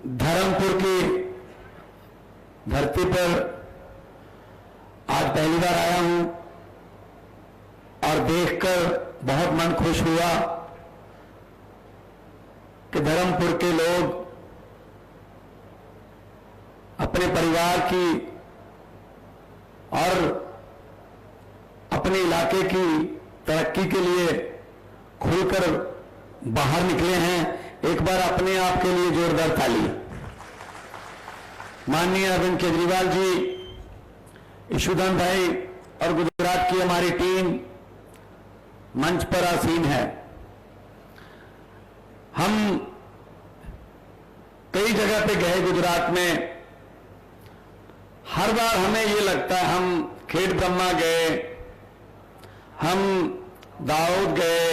धर्मपुर की धरती पर आज पहली बार आया हूं और देखकर बहुत मन खुश हुआ कि धर्मपुर के लोग अपने परिवार की और अपने इलाके की तरक्की के लिए खुलकर बाहर निकले हैं। एक बार अपने आप के लिए जोरदार ताली। माननीय अरविंद केजरीवाल जी, यशोधन भाई और गुजरात की हमारी टीम मंच पर आसीन है। हम कई जगह पे गए गुजरात में, हर बार हमें ये लगता है, हम खेड़ ब्रह्मा गए, हम दाऊद गए,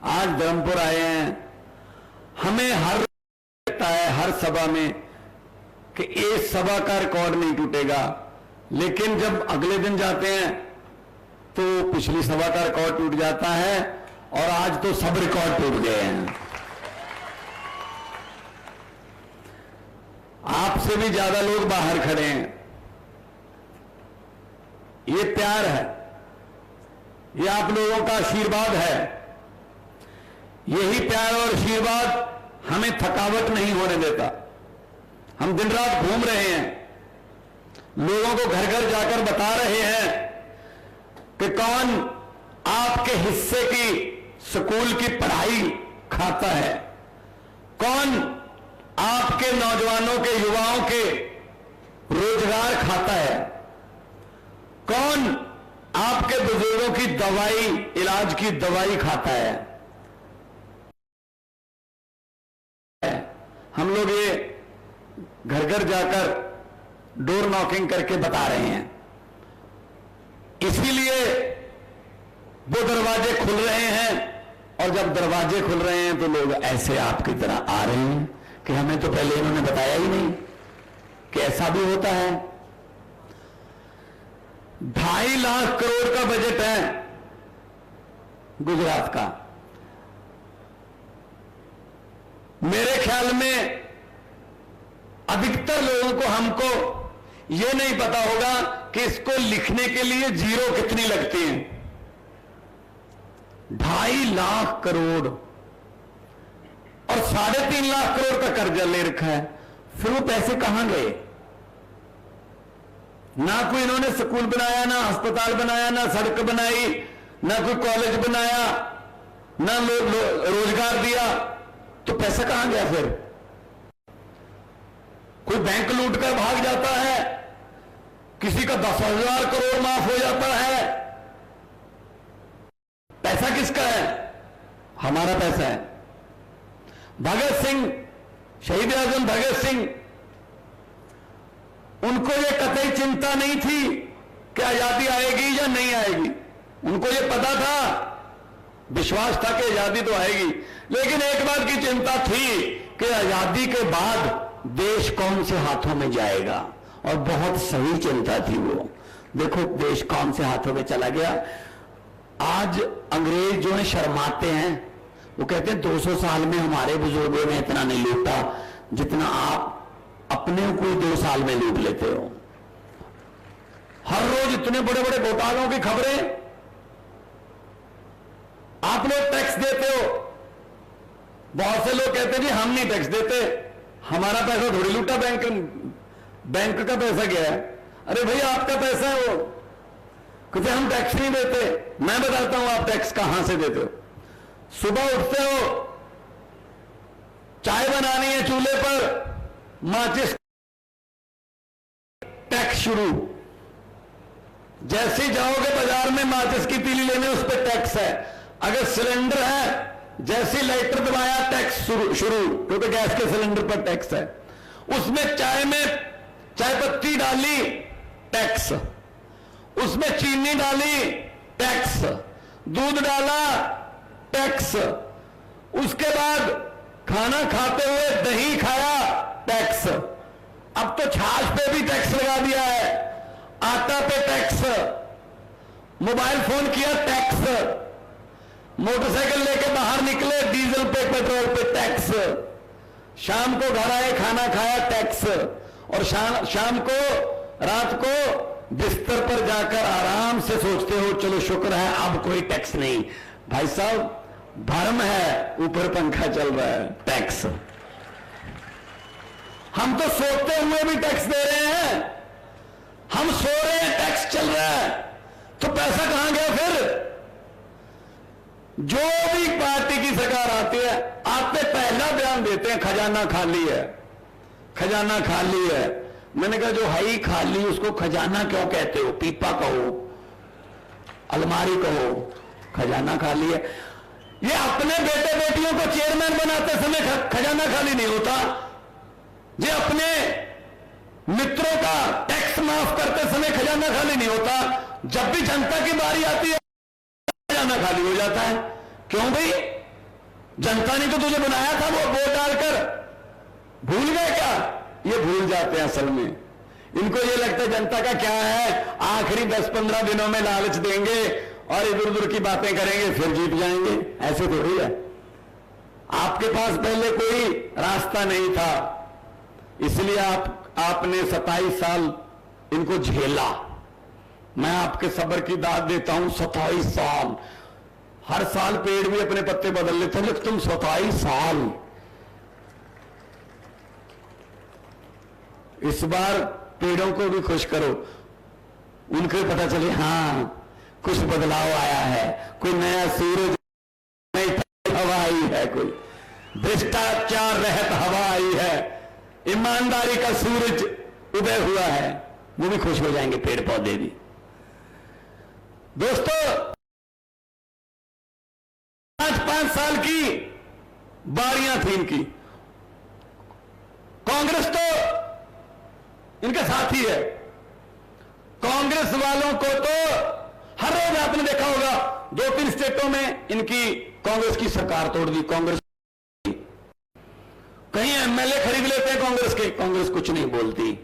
आज धर्मपुर आए हैं। हमें हर लगता है हर सभा में कि इस सभा का रिकॉर्ड नहीं टूटेगा, लेकिन जब अगले दिन जाते हैं तो पिछली सभा का रिकॉर्ड टूट जाता है और आज तो सब रिकॉर्ड टूट गए हैं। आपसे भी ज्यादा लोग बाहर खड़े हैं। ये प्यार है, ये आप लोगों का आशीर्वाद है। यही प्यार और आशीर्वाद हमें थकावट नहीं होने देता। हम दिन रात घूम रहे हैं, लोगों को घर घर जाकर बता रहे हैं कि कौन आपके हिस्से की स्कूल की पढ़ाई खाता है, कौन आपके नौजवानों के युवाओं के रोजगार खाता है, कौन आपके बुजुर्गों की दवाई, इलाज की दवाई खाता है। हम लोग ये घर घर जाकर डोर नॉकिंग करके बता रहे हैं। इसीलिए वो दरवाजे खुल रहे हैं, और जब दरवाजे खुल रहे हैं तो लोग ऐसे आपकी तरह आ रहे हैं कि हमें तो पहले इन्होंने बताया ही नहीं कि ऐसा भी होता है। 2.5 लाख करोड़ का बजट है गुजरात का। मेरे ख्याल में अधिकतर लोगों को, हमको यह नहीं पता होगा कि इसको लिखने के लिए जीरो कितनी लगती है। 2.5 लाख करोड़ और 3.5 लाख करोड़ का कर्जा ले रखा है। फिर वो पैसे कहां गए? ना कोई इन्होंने स्कूल बनाया, ना अस्पताल बनाया, ना सड़क बनाई, ना कोई कॉलेज बनाया, ना रोजगार दिया, तो पैसा कहां गया? फिर कोई बैंक लूट कर भाग जाता है, किसी का 10,000 करोड़ माफ हो जाता है। पैसा किसका है? हमारा पैसा है। भगत सिंह, शहीद आजम भगत सिंह, उनको यह कतई चिंता नहीं थी कि आजादी आएगी या नहीं आएगी। उनको यह पता था, विश्वास था कि आजादी तो आएगी, लेकिन एक बात की चिंता थी कि आजादी के बाद देश कौन से हाथों में जाएगा, और बहुत सही चिंता थी वो। देखो देश कौन से हाथों में चला गया। आज अंग्रेज जो है शर्माते हैं, वो कहते हैं 200 साल में हमारे बुजुर्गों ने इतना नहीं लूटा जितना आप अपने कोई 2 साल में लूट लेते हो। हर रोज इतने बड़े बड़े घोटालों की खबरें। आप लोग टैक्स देते हो, बहुत से लोग कहते हैं जी हम नहीं टैक्स देते, हमारा पैसा थोड़ी लूटा, बैंक का पैसा गया है। अरे भाई आपका पैसा है वो, कहते हम टैक्स नहीं देते। मैं बताता हूं आप टैक्स कहां से देते हो। सुबह उठते हो, चाय बनानी है चूल्हे पर, माचिस टैक्स शुरू। जैसे ही जाओगे बाजार में माचिस की तीली लेने, उस पर टैक्स है। अगर सिलेंडर है, जैसे लाइटर दबाया टैक्स शुरू, क्योंकि गैस के सिलेंडर पर टैक्स है। उसमें चाय में चाय पत्ती डाली, टैक्स। उसमें चीनी डाली, टैक्स। दूध डाला, टैक्स। उसके बाद खाना खाते हुए दही खाया, टैक्स। अब तो छाछ पे भी टैक्स लगा दिया है, आटा पे टैक्स, मोबाइल फोन किया टैक्स, मोटरसाइकिल लेके बाहर निकले डीजल पे, पेट्रोल पे टैक्स। शाम को घर आए, खाना खाया, टैक्स, और शाम को रात को बिस्तर पर जाकर आराम से सोचते हो चलो शुक्र है अब कोई टैक्स नहीं। भाई साहब भरम है, ऊपर पंखा चल रहा है, टैक्स। हम तो सोते हुए भी टैक्स दे रहे हैं, हम सो रहे हैं, टैक्स चल रहा है, तो पैसा कहां गया फिर? जो भी पार्टी की सरकार आती है, आते पहला बयान देते हैं खजाना खाली है, खजाना खाली है। मैंने कहा जो है ही खाली उसको खजाना क्यों कहते हो? पीपा कहो, अलमारी कहो, खजाना खाली है। ये अपने बेटे बेटियों को चेयरमैन बनाते समय खजाना खाली नहीं होता, ये अपने मित्रों का टैक्स माफ करते समय खजाना खाली नहीं होता, जब भी जनता की बारी आती है खजाना खाली हो जाता है। क्यों भाई? जनता ने तो तुझे बनाया था, वो वोट डालकर भूल गए क्या? ये भूल जाते हैं असल में। इनको ये लगता है जनता का क्या है, आखिरी 10-15 दिनों में लालच देंगे और इधर उधर की बातें करेंगे फिर जीत जाएंगे। ऐसे थोड़ी है। आपके पास पहले कोई रास्ता नहीं था, इसलिए आपने 27 साल इनको झेला। मैं आपके सब्र की दाद देता हूं। 27 साल, हर साल पेड़ भी अपने पत्ते बदल लेते हैं, लेकिन तुम 27 साल। इस बार पेड़ों को भी खुश करो, उनको पता चले हाँ कुछ बदलाव आया है, कोई नया सूरज, नई हवा आई है, कोई भ्रष्टाचार रहित हवा आई है, ईमानदारी का सूरज उदय हुआ है। वो भी खुश हो जाएंगे, पेड़ पौधे भी। दोस्तों 5 साल की बारियां थी इनकी। कांग्रेस तो इनके साथ ही है। कांग्रेस वालों को तो हर रोज आपने देखा होगा 2-3 स्टेटों में इनकी कांग्रेस की सरकार तोड़ दी। कांग्रेस कहीं एमएलए खरीद लेते हैं कांग्रेस के, कांग्रेस कुछ नहीं बोलती।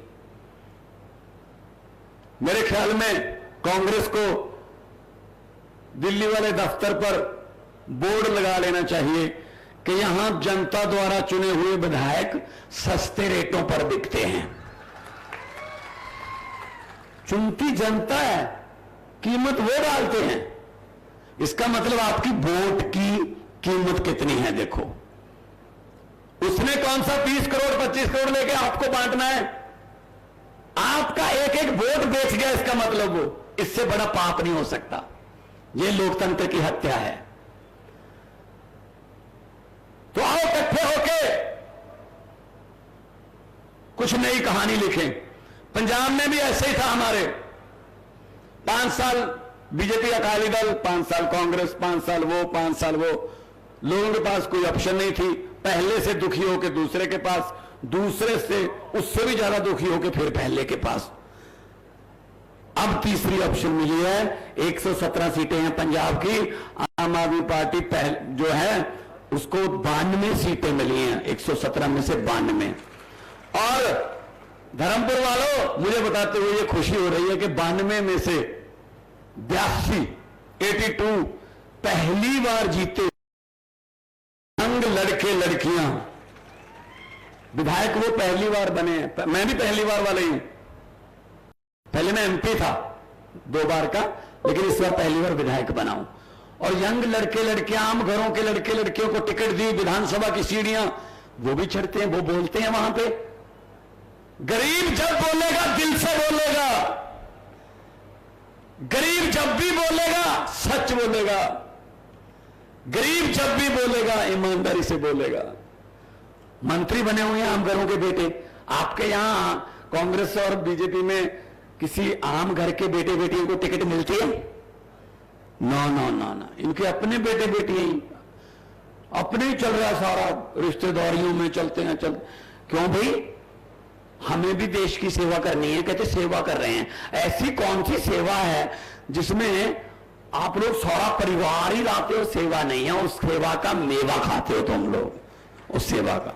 मेरे ख्याल में कांग्रेस को दिल्ली वाले दफ्तर पर बोर्ड लगा लेना चाहिए कि यहां जनता द्वारा चुने हुए विधायक सस्ते रेटों पर बिकते हैं। चुनती जनता है, कीमत वो डालते हैं। इसका मतलब आपकी वोट की कीमत कितनी है देखो। उसने कौन सा 20 करोड़ 25 करोड़ लेके आपको बांटना है? आपका एक एक वोट बेच गया, इसका मतलब वो, इससे बड़ा पाप नहीं हो सकता। ये लोकतंत्र की हत्या है। तो आओ इकट्ठे होके कुछ नई कहानी लिखें। पंजाब में भी ऐसे ही था हमारे। 5 साल बीजेपी अकाली दल, 5 साल कांग्रेस, 5 साल वो, 5 साल वो। लोगों के पास कोई ऑप्शन नहीं थी। पहले से दुखी होकर दूसरे के पास, दूसरे से उससे भी ज्यादा दुखी होकर फिर पहले के पास। अब तीसरी ऑप्शन मिली है। 117 सीटें हैं पंजाब की। आम आदमी पार्टी जो है उसको 92 सीटें मिली हैं, 117 में से 92। और धर्मपुर वालों, मुझे बताते हुए ये खुशी हो रही है कि 92 में से 82 पहली बार जीते यंग लड़के लड़कियां विधायक, वो पहली बार बने हैं। मैं भी पहली बार वाला ही हूं। पहले मैं एमपी था 2 बार का, लेकिन इस बार पहली बार विधायक बना हूं। और यंग लड़के लड़कियां, आम घरों के लड़के लड़कियों को टिकट दी, विधानसभा की सीढ़ियां वो भी चढ़ते हैं, वो बोलते हैं वहां पे। गरीब जब बोलेगा दिल से बोलेगा, गरीब जब भी बोलेगा सच बोलेगा, गरीब जब भी बोलेगा ईमानदारी से बोलेगा। मंत्री बने हुए हैं आम घरों के बेटे। आपके यहां कांग्रेस और बीजेपी में किसी आम घर के बेटे बेटियों को टिकट मिलती है? नो नो नो नो, इनके अपने बेटे बेटियां ही, अपने ही चल रहा है सारा, रिश्तेदारियों में चलते हैं। क्यों भाई? हमें भी देश की सेवा करनी है। कहते सेवा कर रहे हैं। ऐसी कौन सी सेवा है जिसमें आप लोग सारा परिवार ही लाते हो? सेवा नहीं है, उस सेवा का मेवा खाते हो तुम लोग, उस सेवा का।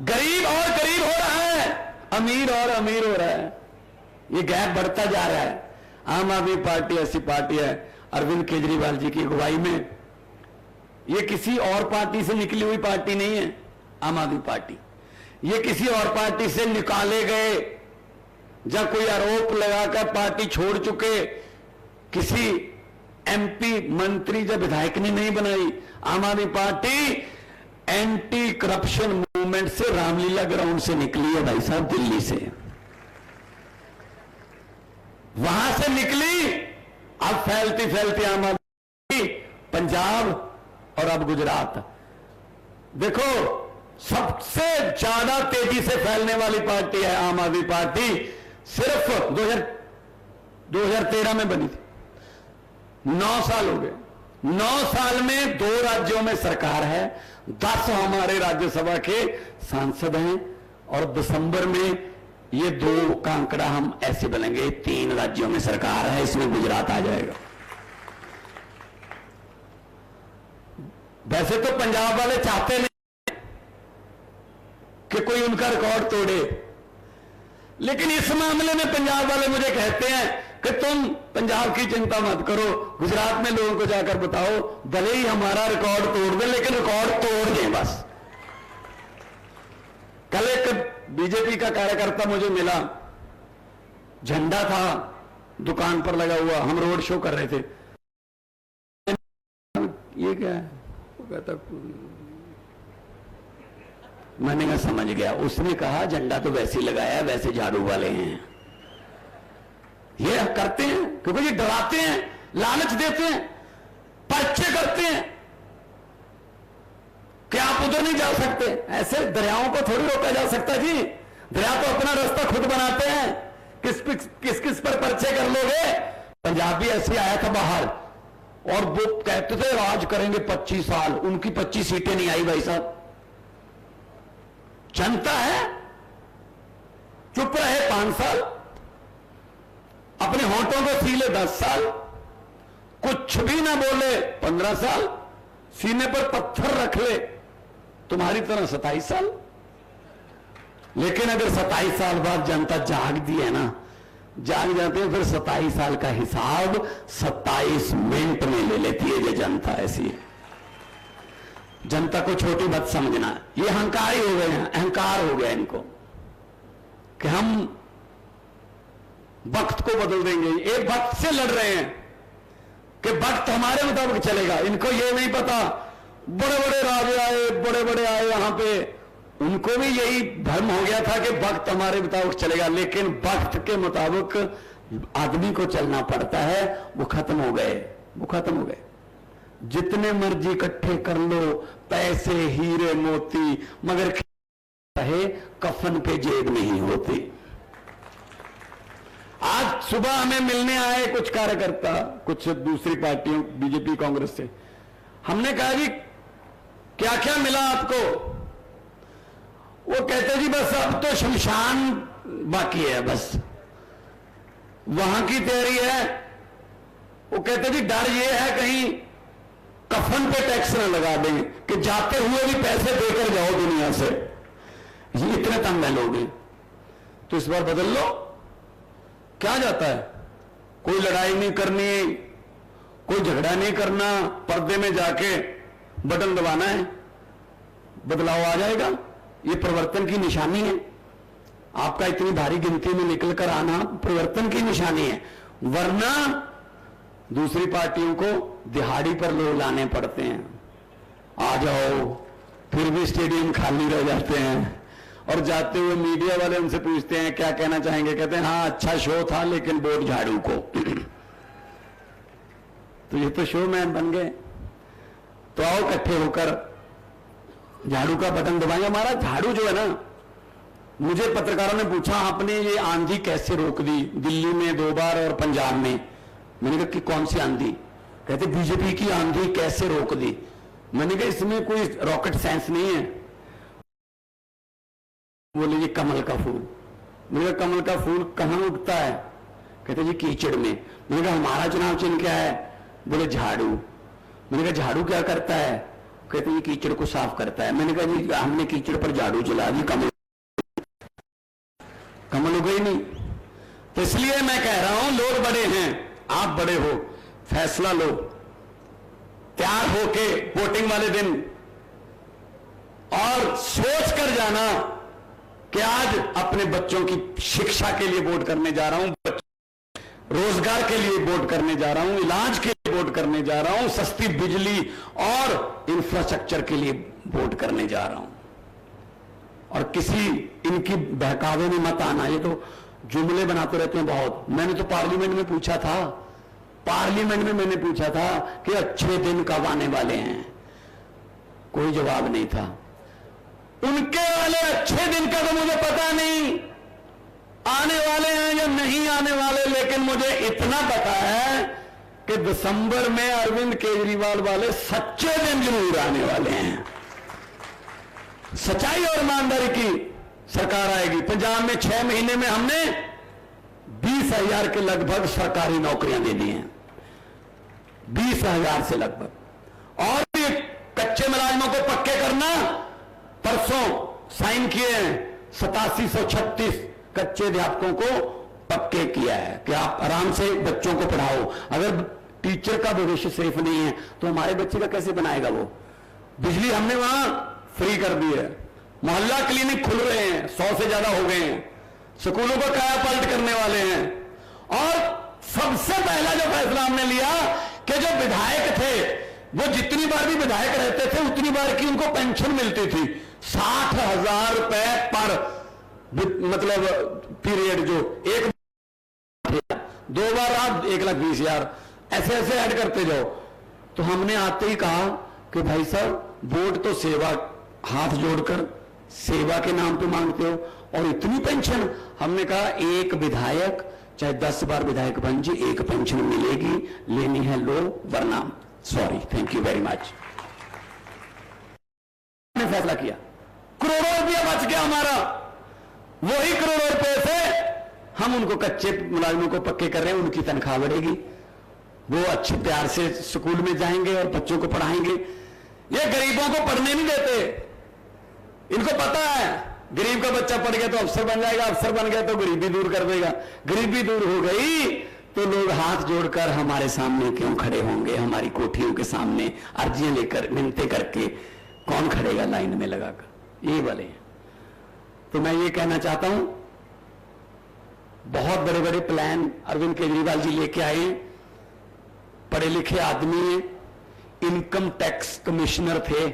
गरीब और गरीब हो रहा है, अमीर और अमीर हो रहा है। ये गैप बढ़ता जा रहा है। आम आदमी पार्टी ऐसी पार्टी है, अरविंद केजरीवाल जी की अगुवाई में। ये किसी और पार्टी से निकली हुई पार्टी नहीं है। आम आदमी पार्टी। ये किसी और पार्टी से निकाले गए, जब कोई आरोप लगाकर पार्टी छोड़ चुके किसी एमपी मंत्री जब विधायक ने नहीं बनाई। आम आदमी पार्टी एंटी करप्शन मूवमेंट से रामलीला ग्राउंड से निकली है भाई साहब, दिल्ली से, वहां से निकली, अब फैलती फैलती आम आदमी पंजाब और अब गुजरात। देखो सबसे ज्यादा तेजी से फैलने वाली पार्टी है आम आदमी पार्टी। सिर्फ 2013 में बनी थी, 9 साल हो गए। 9 साल में 2 राज्यों में सरकार है, 10 हमारे राज्यसभा के सांसद हैं, और दिसंबर में ये 2 का आंकड़ा हम ऐसे बनेंगे, 3 राज्यों में सरकार है, इसमें गुजरात आ जाएगा। वैसे तो पंजाब वाले चाहते नहीं कि कोई उनका रिकॉर्ड तोड़े, लेकिन इस मामले में पंजाब वाले मुझे कहते हैं कि तुम पंजाब की चिंता मत करो, गुजरात में लोगों को जाकर बताओ, भले ही हमारा रिकॉर्ड तोड़ दें लेकिन रिकॉर्ड तोड़ दें बस। कल एक बीजेपी का कार्यकर्ता मुझे मिला, झंडा था दुकान पर लगा हुआ, हम रोड शो कर रहे थे। ये क्या है? वो कहता, मैंने कहा समझ गया। उसने कहा झंडा तो वैसे ही लगाया, वैसे झाड़ू वाले हैं। ये करते हैं क्योंकि ये डराते हैं, लालच देते हैं, पर्चे करते हैं कि आप उधर नहीं जा सकते। ऐसे दरियाओं को थोड़ी रोका जा सकता जी, दरिया तो अपना रास्ता खुद बनाते हैं। किस किस पर पर्चे कर लोगे? पंजाबी ऐसे आया था बाहर और वो कहते थे राज करेंगे 25 साल, उनकी 25 सीटें नहीं आई भाई साहब। जनता है, चुप रहे 5 साल, अपने होंठों को सीले 10 साल, कुछ भी ना बोले 15 साल, सीने पर पत्थर रख ले तुम्हारी तरह 27 साल। लेकिन अगर 27 साल बाद जनता जागती है ना, जाग जाते हैं, फिर 27 साल का हिसाब 27 मिनट में ले लेती है। ये जनता ऐसी है। जनता को छोटी मत समझना, ये अहंकारी हो गए हैं, अहंकार हो गया इनको कि हम वक्त को बदल देंगे। ये वक्त से लड़ रहे हैं कि वक्त हमारे मुताबिक चलेगा। इनको ये नहीं पता, बड़े बड़े राजे आए, बड़े बड़े आए यहां पे, उनको भी यही भ्रम हो गया था कि वक्त हमारे मुताबिक चलेगा, लेकिन वक्त के मुताबिक आदमी को चलना पड़ता है। वो खत्म हो गए, वो खत्म हो गए। जितने मर्जी इकट्ठे कर लो पैसे, हीरे मोती, मगर चाहे कफन पे जेब नहीं होती। आज सुबह हमें मिलने आए कुछ कार्यकर्ता, कुछ दूसरी पार्टियों, बीजेपी कांग्रेस से। हमने कहा जी क्या क्या मिला आपको? वो कहते जी बस अब तो शमशान बाकी है, बस वहां की तैयारी है। वो कहते जी डर ये है कहीं कफन पे टैक्स न लगा दें कि जाते हुए भी पैसे देकर जाओ दुनिया से। ये इतने तंग है लोग। तो इस बार बदल लो, क्या जाता है? कोई लड़ाई नहीं करनी, कोई झगड़ा नहीं करना, पर्दे में जाके बटन दबाना है, बदलाव आ जाएगा। ये परिवर्तन की निशानी है। आपका इतनी भारी गिनती में निकलकर आना परिवर्तन की निशानी है, वरना दूसरी पार्टियों को दिहाड़ी पर लोग लाने पड़ते हैं। आ जाओ, फिर भी स्टेडियम खाली रह जाते हैं, और जाते हुए मीडिया वाले उनसे पूछते हैं क्या कहना चाहेंगे, कहते हैं हाँ अच्छा शो था लेकिन वोट झाड़ू को। तो ये तो शो मैन बन गए। तो आओ इकट्ठे होकर झाड़ू का बटन दबाएंगे। हमारा झाड़ू जो है ना, मुझे पत्रकारों ने पूछा आपने ये आंधी कैसे रोक दी, दिल्ली में 2 बार और पंजाब में। मैंने कहा कि कौन सी आंधी? कहते बीजेपी की आंधी कैसे रोक दी। मैंने कहा इसमें कोई रॉकेट साइंस नहीं है। बोले ये कमल का फूल। मैंने कहा कमल का फूल कहां उगता है? कहते जी कीचड़ में। मैंने कहा हमारा चुनाव चिन्ह क्या है? बोले झाड़ू। मैंने कहा झाड़ू क्या करता है? कहते ये कीचड़ को साफ करता है। मैंने कहा जी हमने कीचड़ पर झाड़ू चला दी, कमल उगे ही नहीं। तो इसलिए मैं कह रहा हूं लोग बड़े हैं, आप बड़े हो, फैसला लो, तैयार होके वोटिंग वाले दिन। और और सोच कर जाना कि आज अपने बच्चों की शिक्षा के लिए वोट करने जा रहा हूं, रोजगार के लिए वोट करने जा रहा हूं, इलाज के लिए वोट करने जा रहा हूं, सस्ती बिजली और इंफ्रास्ट्रक्चर के लिए वोट करने जा रहा हूं। और किसी इनकी बहकावे में मत आना, ये तो जुमले बनाते रहते हैं बहुत। मैंने तो पार्लियामेंट में पूछा था, पार्लियामेंट में मैंने पूछा था कि अच्छे दिन कब आने वाले हैं, कोई जवाब नहीं था। उनके वाले अच्छे दिन का तो मुझे पता नहीं आने वाले हैं या नहीं आने वाले, लेकिन मुझे इतना पता है कि दिसंबर में अरविंद केजरीवाल वाले सच्चे दिन जरूर आने वाले हैं। सच्चाई और ईमानदारी की सरकार आएगी। पंजाब में 6 महीने में हमने 20,000 के लगभग सरकारी नौकरियां दे दी हैं, 20,000 से लगभग। और भी कच्चे मुलाजिमों को पक्के करना, परसों साइन किए हैं 8736 कच्चे अध्यापकों को पक्के किया है कि आप आराम से बच्चों को पढ़ाओ। अगर टीचर का भविष्य सेफ नहीं है तो हमारे बच्चे का कैसे बनाएगा वो। बिजली हमने वहां फ्री कर दी है, मोहल्ला क्लिनिक खुल रहे हैं, 100 से ज्यादा हो गए हैं, स्कूलों को कायापलट करने वाले हैं। और सबसे पहला जो फैसला हमने लिया कि जो विधायक थे वो जितनी बार भी विधायक रहते थे उतनी बार की उनको पेंशन मिलती थी, 60,000 रुपए पर मतलब पीरियड, जो एक 2 बार आप 1,20,000 ऐसे ऐसे ऐड करते जाओ। तो हमने आते ही कहा कि भाई साहब वोट तो सेवा, हाथ जोड़कर सेवा के नाम पे मांगते हो और इतनी पेंशन। हमने कहा एक विधायक चाहे 10 बार विधायक बन जी, एक पेंशन मिलेगी, लेनी है लो, वरना sorry, thank you very much. हमने फैसला किया, करोड़ों रुपया बच गया हमारा। वही करोड़ों रुपए से हम उनको कच्चे मुलाजिमों को पक्के कर रहे हैं, उनकी तनख्वाह बढ़ेगी, वो अच्छे प्यार से स्कूल में जाएंगे और बच्चों को पढ़ाएंगे। ये गरीबों को पढ़ने नहीं देते, इनको पता है गरीब का बच्चा पढ़ गया तो अफसर बन जाएगा, अफसर बन गया तो गरीबी दूर कर देगा। गरीबी दूर हो गई तो लोग हाथ जोड़कर हमारे सामने क्यों खड़े होंगे, हमारी कोठियों के सामने अर्जियां लेकर मिन्नतें करके कौन खड़ेगा लाइन में लगाकर, ये वाले हैं। तो मैं ये कहना चाहता हूं, बहुत बड़े बड़े प्लान अरविंद केजरीवाल जी लेके आए, पढ़े लिखे आदमी हैं, इनकम टैक्स कमिश्नर थे,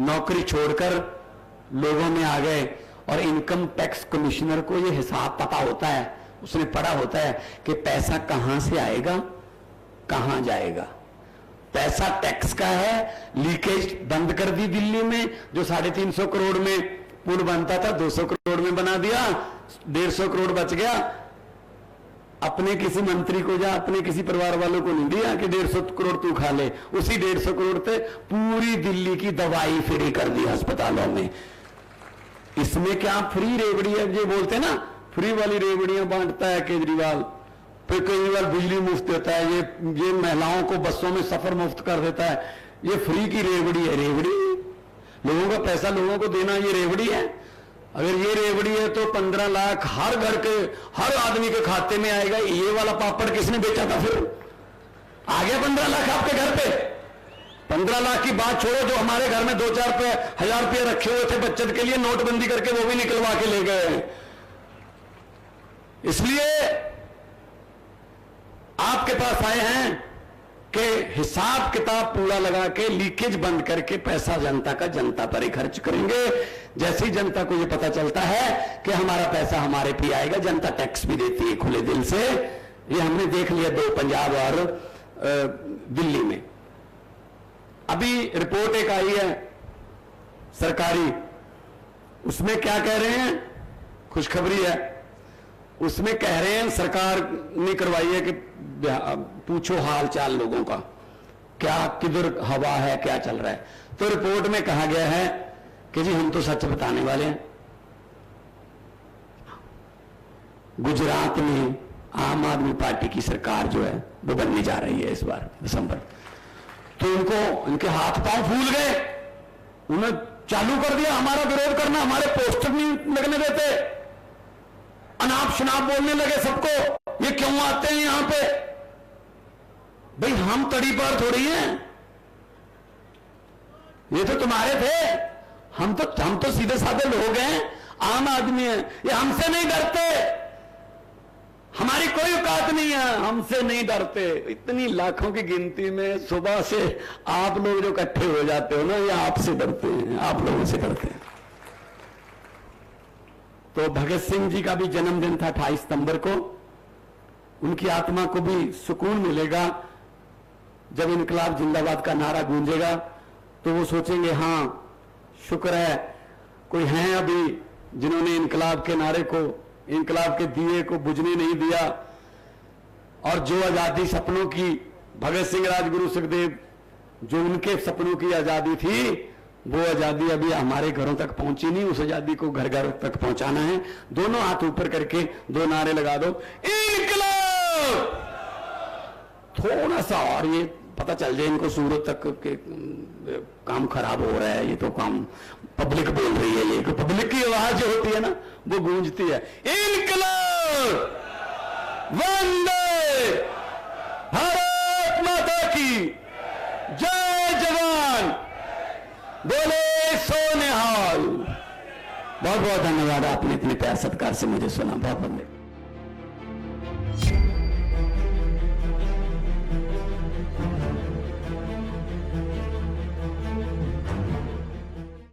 नौकरी छोड़कर लोगों में आ गए। और इनकम टैक्स कमिश्नर को ये हिसाब पता होता है, उसने पढ़ा होता है कि पैसा कहां से आएगा कहां जाएगा। पैसा टैक्स का है, लीकेज बंद कर दी दिल्ली में, जो 350 करोड़ में पुल बनता था 200 करोड़ में बना दिया, 150 करोड़ बच गया। अपने किसी मंत्री को या अपने किसी परिवार वालों को नहीं दिया कि 150 करोड़ तू खा ले, उसी 150 करोड़ से पूरी दिल्ली की दवाई फ्री कर दी अस्पतालों में। इसमें क्या फ्री रेवड़ी है, ये बोलते ना फ्री वाली रेवड़ियां बांटता है केजरीवाल, फिर केजरीवाल बिजली मुफ्त देता है, ये महिलाओं को बसों में सफर मुफ्त कर देता है। ये फ्री की रेवड़ी है, रेवड़ी लोगों का पैसा लोगों को देना, ये रेवड़ी है। अगर ये रेवड़ी है तो 15 लाख हर घर के हर आदमी के खाते में आएगा। ये वाला पापड़ किसने बेचा था, फिर आ गया 15 लाख आपके घर पे। 15 लाख की बात छोड़ो, जो हमारे घर में 2-4 हजार रुपये रखे हुए थे बचत के लिए, नोटबंदी करके वो भी निकलवा के ले गए हैं। इसलिए आपके पास आए हैं कि हिसाब किताब पूरा लगा के लीकेज बंद करके पैसा जनता का जनता पर ही खर्च करेंगे। जैसे ही जनता को ये पता चलता है कि हमारा पैसा हमारे पे आएगा, जनता टैक्स भी देती है खुले दिल से। ये हमने देख लिया 2 पंजाब और दिल्ली में। अभी रिपोर्ट एक आई है सरकारी, उसमें क्या कह रहे हैं, खुशखबरी है, उसमें कह रहे हैं सरकार ने करवाई है कि पूछो हाल चाल लोगों का, क्या किधर हवा है, क्या चल रहा है। तो रिपोर्ट में कहा गया है कि जी हम तो सच बताने वाले हैं। गुजरात में आम आदमी पार्टी की सरकार जो है वो बनने जा रही है इस बार दिसंबर। तो उनके हाथ पांव फूल गए, उन्होंने चालू कर दिया हमारा विरोध करना, हमारे पोस्टर नहीं लगने देते, अनाप शनाप बोलने लगे सबको, ये क्यों आते हैं यहां पे। भाई हम तड़ी पार थोड़ी हैं, ये तो तुम्हारे थे, हम तो सीधे साधे लोग हैं, आम आदमी हैं, ये हमसे नहीं डरते, हमारी कोई औकात नहीं है, हमसे नहीं डरते। इतनी लाखों की गिनती में सुबह से आप लोग जो इकट्ठे हो जाते हो ना, ये आपसे डरते हैं, आप लोगों से डरते हैं। तो भगत सिंह जी का भी जन्मदिन था 28 सितंबर को। उनकी आत्मा को भी सुकून मिलेगा जब इनकलाब जिंदाबाद का नारा गूंजेगा, तो वो सोचेंगे हाँ शुक्र है कोई हैं अभी जिन्होंने इनकलाब के नारे को, इनकलाब के दिए को बुझने नहीं दिया। और जो आजादी सपनों की, भगत सिंह, राजगुरु, सुखदेव, जो उनके सपनों की आजादी थी, वो आजादी अभी हमारे घरों तक पहुंची नहीं। उस आजादी को घर घर तक पहुंचाना है। दोनों हाथ ऊपर करके दो नारे लगा दो, इनकलाब। थोड़ा सा और ये पता चल जाए इनको सूरत तक के काम खराब हो रहा है, ये तो काम पब्लिक बोल रही है, ये पब्लिक की आवाज जो होती है ना वो गूंजती है, इनकलाब, वंदे भारत माता की जय, जवान बोले सोनिहाल। बहुत बहुत धन्यवाद, आपने इतने प्यार सत्कार से मुझे सुना। बहुत बहुत